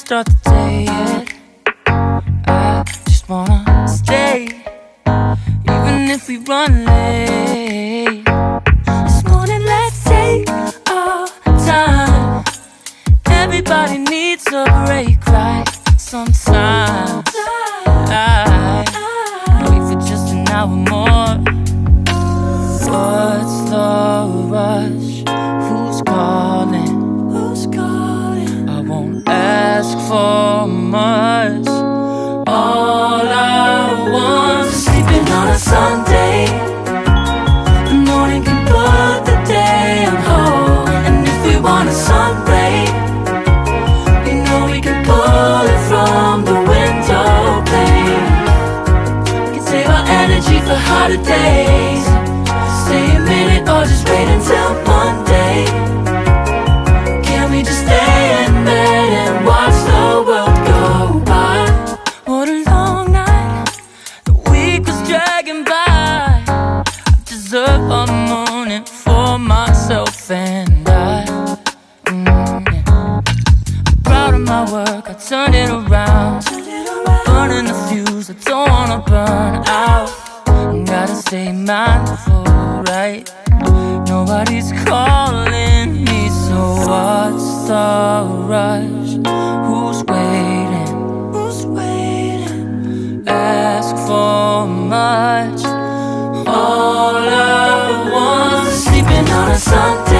start the day yet. I just wanna stay, even if we run late. This morning, let's take our time. Everybody needs a break, right? Sometimes I wait for just an hour more. What's the rush? Who's calling? Who's calling? I won't ask for much. All I want is sleeping on a Sunday. The morning can put the day on hold. And if we want a sun ray, we know we can pull it from the window pane. We can save our energy for hotter days. Stay a minute or just wait until Monday. Can we just stay in bed and watch the world go by? What a long night, the week was dragging by. I deserve a morning for myself and I. I'm proud of my work, I turned it around. I'm burning the fuse, I don't wanna burn out. Gotta stay mindful, right? Nobody's calling me, so what's the rush? Who's waiting? Who's waiting? Ask for much. All I want is sleeping on a Sunday.